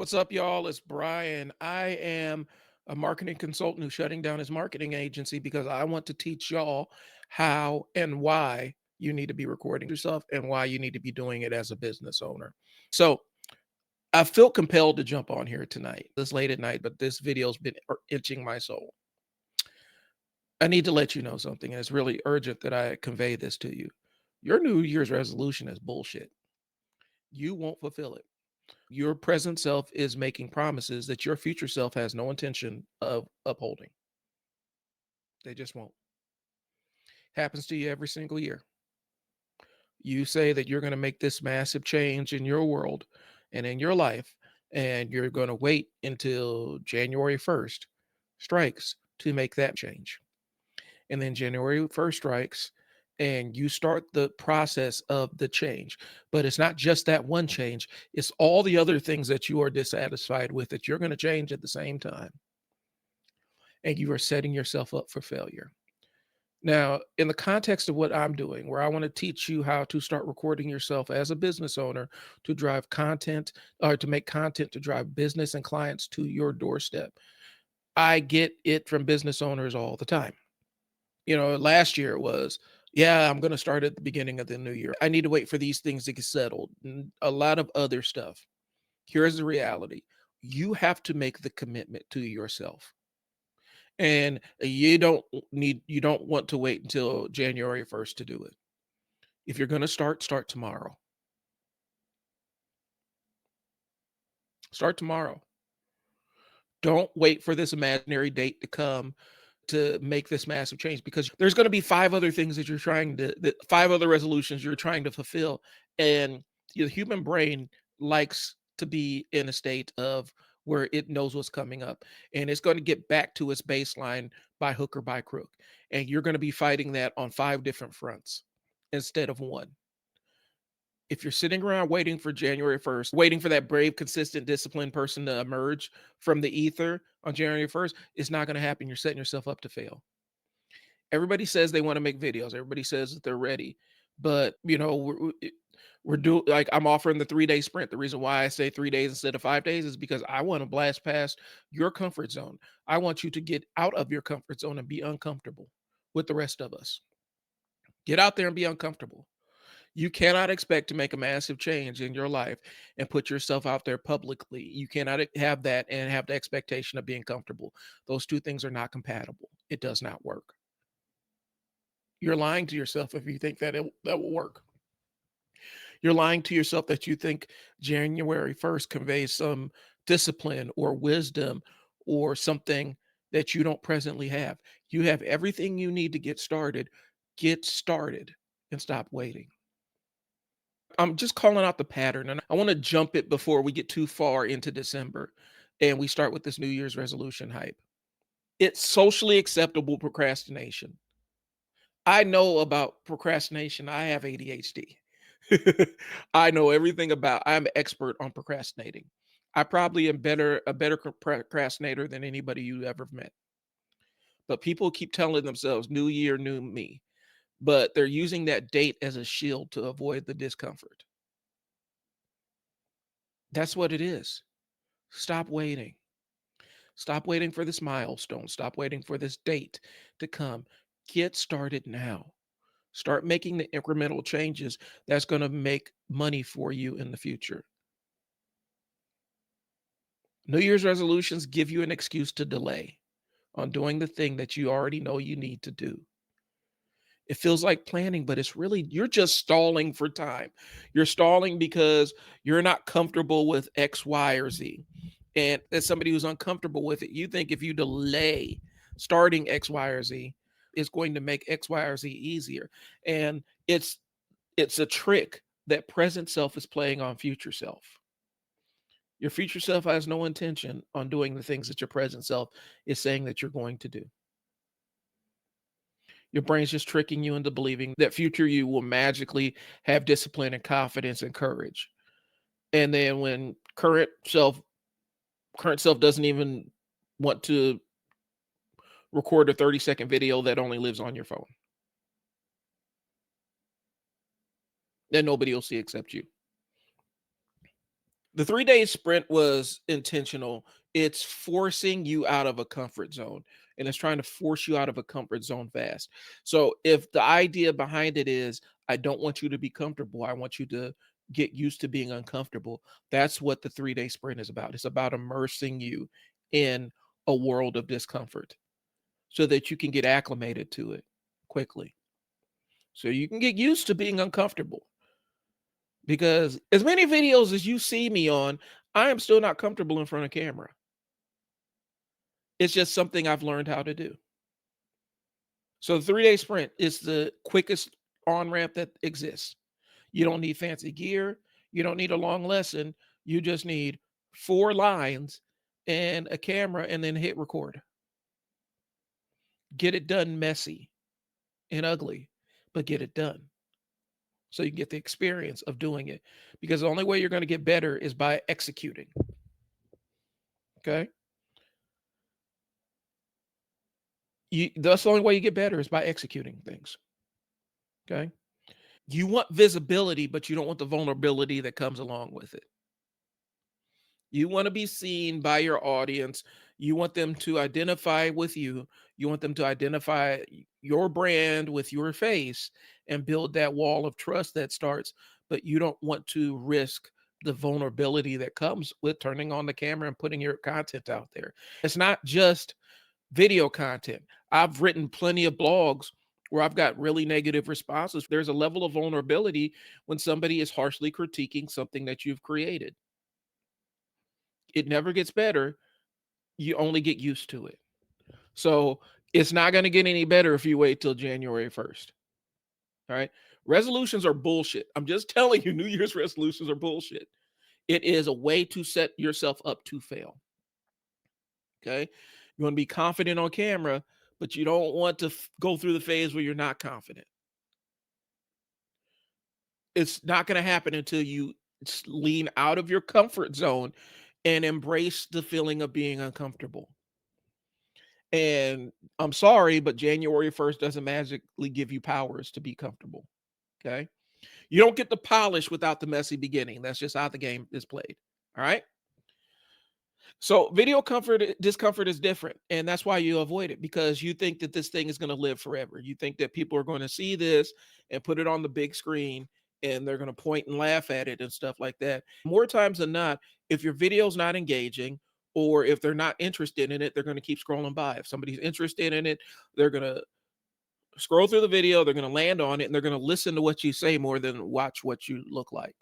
What's up, y'all? It's Brian. I am a marketing consultant who's shutting down his marketing agency because I want to teach y'all how and why you need to be recording yourself and why you need to be doing it as a business owner. So, I feel compelled to jump on here tonight, this late at night, but this video's been itching my soul. I need to let you know something, and it's really urgent that I convey this to you. Your New Year's resolution is bullshit. You won't fulfill it. Your present self is making promises that your future self has no intention of upholding. They just won't. Happens to you every single year. You say that you're going to make this massive change in your world and in your life, and you're going to wait until January 1st strikes to make that change. And then January 1st strikes, and you start the process of the change. But it's not just that one change, it's all the other things that you are dissatisfied with that you're going to change at the same time. And you are setting yourself up for failure. Now, in the context of what I'm doing, where I want to teach you how to start recording yourself as a business owner to drive content or to make content to drive business and clients to your doorstep, I get it from business owners all the time. Last year was, yeah, I'm going to start at the beginning of the new year. I need to wait for these things to get settled and a lot of other stuff. Here's the reality. You have to make the commitment to yourself. And you don't want to wait until January 1st to do it. If you're going to start tomorrow. Start tomorrow. Don't wait for this imaginary date to come to make this massive change, because there's going to be five other things that five other resolutions you're trying to fulfill. And the human brain likes to be in a state of where it knows what's coming up, and it's going to get back to its baseline by hook or by crook. And you're going to be fighting that on five different fronts instead of one. If you're sitting around waiting for January 1st, waiting for that brave, consistent, disciplined person to emerge from the ether on January 1st, it's not going to happen. You're setting yourself up to fail. Everybody says they want to make videos. Everybody says that they're ready. But, we're doing, like, I'm offering the 3-day sprint. The reason why I say 3 days instead of 5 days is because I want to blast past your comfort zone. I want you to get out of your comfort zone and be uncomfortable with the rest of us. Get out there and be uncomfortable. You cannot expect to make a massive change in your life and put yourself out there publicly. You cannot have that and have the expectation of being comfortable. Those two things are not compatible. It does not work. You're lying to yourself if you think that will work. You're lying to yourself that you think January 1st conveys some discipline or wisdom or something that you don't presently have. You have everything you need to get started. Get started and stop waiting. I'm just calling out the pattern, and I want to jump it before we get too far into December and we start with this New Year's resolution hype. It's socially acceptable procrastination. I know about procrastination. I have ADHD. I know everything about. I'm an expert on procrastinating. I probably am a better procrastinator than anybody you ever met. But people keep telling themselves new year, new me. But they're using that date as a shield to avoid the discomfort. That's what it is. Stop waiting. Stop waiting for this milestone. Stop waiting for this date to come. Get started now. Start making the incremental changes that's going to make money for you in the future. New Year's resolutions give you an excuse to delay on doing the thing that you already know you need to do. It feels like planning, but it's really, you're just stalling for time. You're stalling because you're not comfortable with X, Y, or Z. And as somebody who's uncomfortable with it, you think if you delay starting X, Y, or Z, it's going to make X, Y, or Z easier. And it's a trick that present self is playing on future self. Your future self has no intention on doing the things that your present self is saying that you're going to do. Your brain's just tricking you into believing that future you will magically have discipline and confidence and courage. And then when current self doesn't even want to record a 30-second video that only lives on your phone, that nobody will see except you. The 3-day sprint was intentional. It's forcing you out of a comfort zone, and it's trying to force you out of a comfort zone fast. So if the idea behind it is, I don't want you to be comfortable, I want you to get used to being uncomfortable. That's what the 3-day sprint is about. It's about immersing you in a world of discomfort so that you can get acclimated to it quickly. So you can get used to being uncomfortable. Because as many videos as you see me on, I am still not comfortable in front of camera. It's just something I've learned how to do. So the 3-day sprint is the quickest on-ramp that exists. You don't need fancy gear. You don't need a long lesson. You just need 4 lines and a camera and then hit record. Get it done messy and ugly, but get it done. So you can get the experience of doing it. Because the only way you're going to get better is by executing. Okay? That's the only way you get better is by executing things. Okay. You want visibility, but you don't want the vulnerability that comes along with it. You want to be seen by your audience. You want them to identify with you. You want them to identify your brand with your face and build that wall of trust that starts. But you don't want to risk the vulnerability that comes with turning on the camera and putting your content out there. It's not just video content. I've written plenty of blogs where I've got really negative responses. There's a level of vulnerability when somebody is harshly critiquing something that you've created. It never gets better. You only get used to it. So it's not going to get any better if you wait till January 1st. All right. Resolutions are bullshit. I'm just telling you, New Year's resolutions are bullshit. It is a way to set yourself up to fail. Okay. You want to be confident on camera, but you don't want to go through the phase where you're not confident. It's not going to happen until you lean out of your comfort zone and embrace the feeling of being uncomfortable. And I'm sorry, but January 1st doesn't magically give you powers to be comfortable. Okay. You don't get the polish without the messy beginning. That's just how the game is played. All right. So video discomfort is different, and that's why you avoid it because you think that this thing is going to live forever. You think that people are going to see this and put it on the big screen and they're going to point and laugh at it and stuff like that. More times than not, if your video's not engaging or if they're not interested in it, they're going to keep scrolling by. If somebody's interested in it, they're going to scroll through the video, they're going to land on it, and they're going to listen to what you say more than watch what you look like.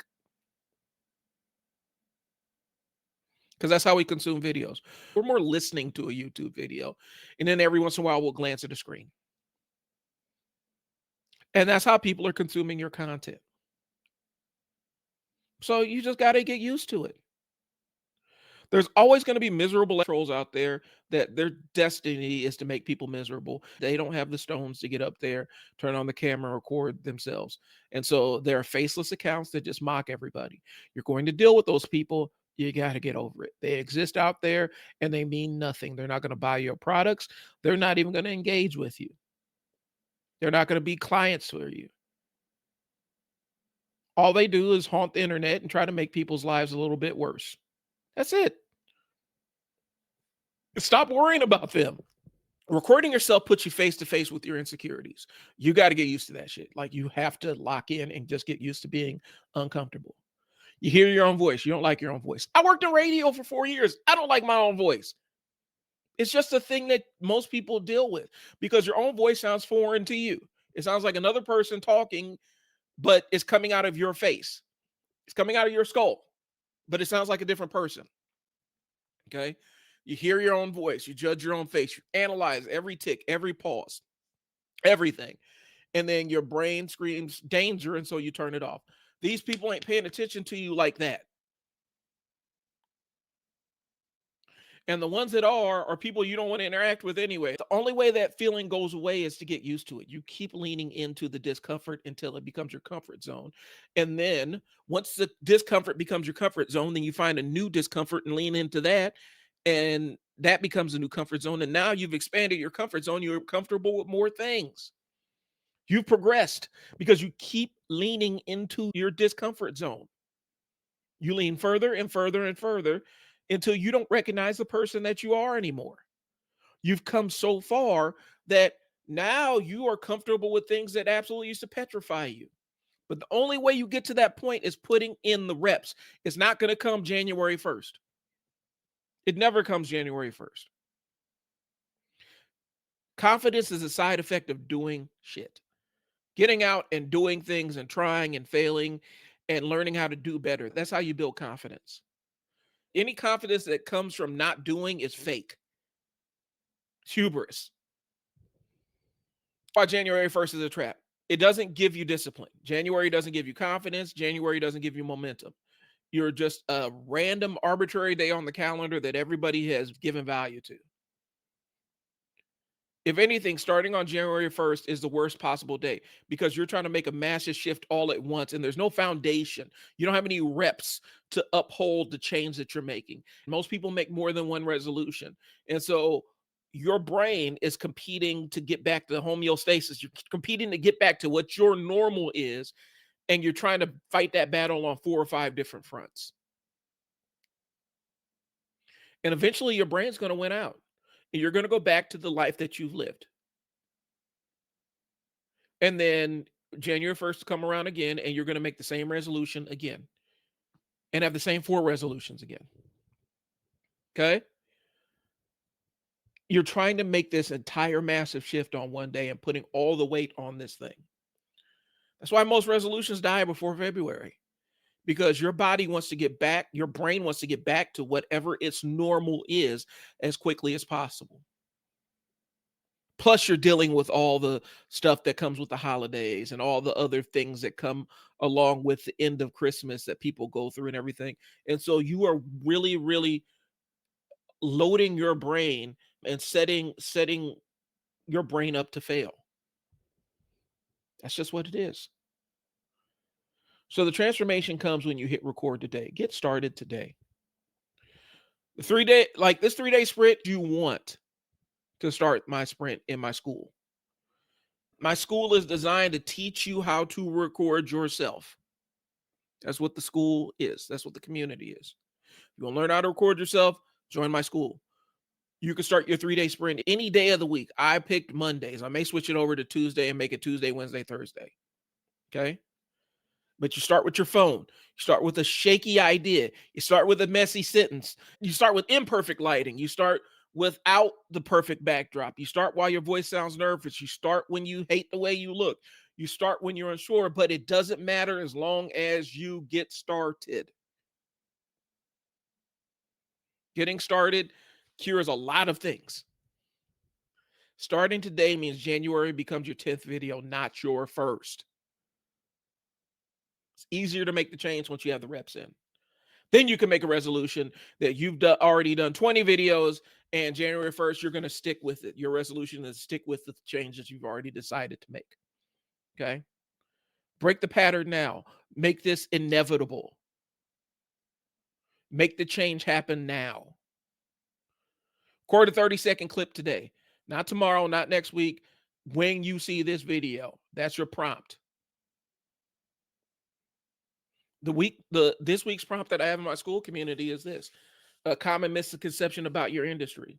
Because that's how we consume videos. We're more listening to a YouTube video, and then every once in a while we'll glance at the screen. And that's how people are consuming your content. So you just got to get used to it. There's always going to be miserable trolls out there that their destiny is to make people miserable. They don't have the stones to get up there, turn on the camera, record themselves. And so there are faceless accounts that just mock everybody. You're going to deal with those people. You got to get over it. They exist out there and they mean nothing. They're not going to buy your products. They're not even going to engage with you. They're not going to be clients for you. All they do is haunt the internet and try to make people's lives a little bit worse. That's it. Stop worrying about them. Recording yourself puts you face to face with your insecurities. You got to get used to that shit. Like you have to lock in and just get used to being uncomfortable. You hear your own voice. You don't like your own voice. I worked in radio for 4 years. I don't like my own voice. It's just a thing that most people deal with because your own voice sounds foreign to you. It sounds like another person talking, but it's coming out of your face. It's coming out of your skull, but it sounds like a different person. Okay. You hear your own voice. You judge your own face. You analyze every tick, every pause, everything. And then your brain screams danger. And so you turn it off. These people ain't paying attention to you like that. And the ones that are people you don't want to interact with anyway. The only way that feeling goes away is to get used to it. You keep leaning into the discomfort until it becomes your comfort zone. And then once the discomfort becomes your comfort zone, then you find a new discomfort and lean into that. And that becomes a new comfort zone. And now you've expanded your comfort zone. You're comfortable with more things. You've progressed because you keep leaning into your discomfort zone. You lean further and further and further until you don't recognize the person that you are anymore. You've come so far that now you are comfortable with things that absolutely used to petrify you. But the only way you get to that point is putting in the reps. It's not going to come January 1st. It never comes January 1st. Confidence is a side effect of doing shit. Getting out and doing things and trying and failing and learning how to do better. That's how you build confidence. Any confidence that comes from not doing is fake. It's hubris. Why January 1st is a trap. It doesn't give you discipline. January doesn't give you confidence. January doesn't give you momentum. You're just a random arbitrary day on the calendar that everybody has given value to. If anything, starting on January 1st is the worst possible day because you're trying to make a massive shift all at once and there's no foundation. You don't have any reps to uphold the change that you're making. Most people make more than one resolution. And so your brain is competing to get back to homeostasis. You're competing to get back to what your normal is, and you're trying to fight that battle on 4 or 5 different fronts. And eventually your brain's going to win out. And you're going to go back to the life that you've lived. And then January 1st come around again, and you're going to make the same resolution again and have the same 4 resolutions again. Okay. You're trying to make this entire massive shift on one day and putting all the weight on this thing. That's why most resolutions die before February, because your body wants to get back, your brain wants to get back to whatever its normal is as quickly as possible. Plus, you're dealing with all the stuff that comes with the holidays and all the other things that come along with the end of Christmas that people go through and everything. And so you are really, really loading your brain and setting your brain up to fail. That's just what it is. So the transformation comes when you hit record today. Get started today. The 3-day, like this 3-day sprint, you want to start my sprint in my school. My school is designed to teach you how to record yourself. That's what the school is. That's what the community is. You want to learn how to record yourself? Join my school. You can start your 3-day sprint any day of the week. I picked Mondays. I may switch it over to Tuesday and make it Tuesday, Wednesday, Thursday. Okay. But you start with your phone. You start with a shaky idea. You start with a messy sentence. You start with imperfect lighting. You start without the perfect backdrop. You start while your voice sounds nervous. You start when you hate the way you look. You start when you're unsure, but it doesn't matter as long as you get started. Getting started cures a lot of things. Starting today means January becomes your 10th video, not your first. It's easier to make the change once you have the reps in. Then you can make a resolution that you've already done 20 videos, and January 1st, you're going to stick with it. Your resolution is stick with the changes you've already decided to make. Okay. Break the pattern now. Make this inevitable. Make the change happen now. Record a 30-second clip today. Not tomorrow, not next week. When you see this video, that's your prompt. This week's prompt that I have in my school community is this: a common misconception about your industry.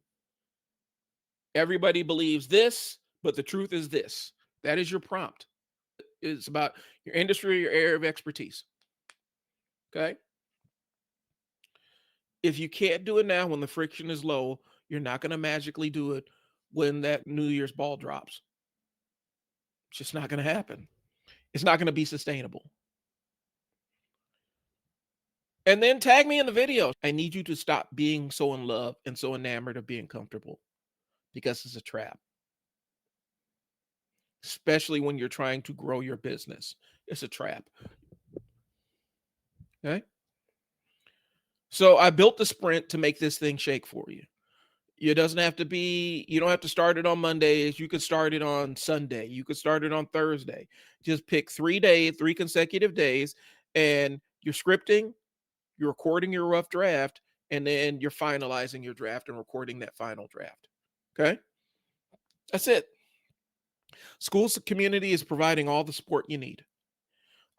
Everybody believes this, but the truth is this. That is your prompt. It's about your industry, your area of expertise. Okay. If you can't do it now when the friction is low, you're not going to magically do it when that New Year's ball drops. It's just not going to happen. It's not going to be sustainable. And then tag me in the video. I need you to stop being so in love and so enamored of being comfortable, because it's a trap. Especially when you're trying to grow your business. It's a trap. Okay. So I built the sprint to make this thing shake for you. You don't have to start it on Mondays. You could start it on Sunday. You could start it on Thursday. Just pick 3 consecutive days, and you're scripting, you're recording your rough draft, and then you're finalizing your draft and recording that final draft. Okay. That's it. School's community is providing all the support you need.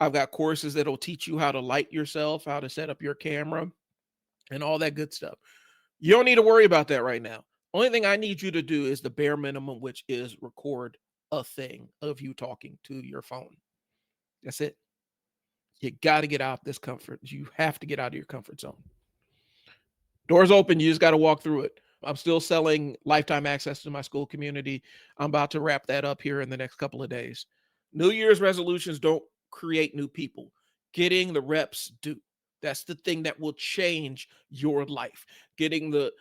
I've got courses that'll teach you how to light yourself, how to set up your camera, and all that good stuff. You don't need to worry about that right now. Only thing I need you to do is the bare minimum, which is record a thing of you talking to your phone. That's it. You got to get out this comfort. You have to get out of your comfort zone. Doors open. You just got to walk through it. I'm still selling lifetime access to my school community. I'm about to wrap that up here in the next couple of days. New Year's resolutions don't create new people. Getting the reps do. That's the thing that will change your life. Getting the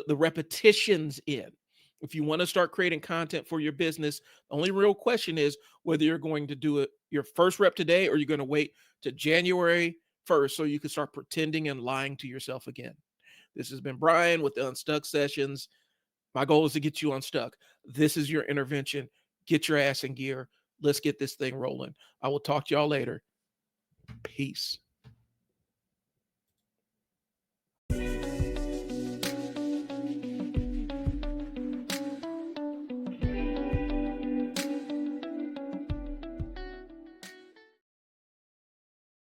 repetitions in. If you want to start creating content for your business, the only real question is whether you're going to do it your first rep today or you're going to wait to January 1st so you can start pretending and lying to yourself again. This has been Brian with the Unstuck Sessions. My goal is to get you unstuck. This is your intervention. Get your ass in gear. Let's get this thing rolling. I will talk to y'all later. Peace.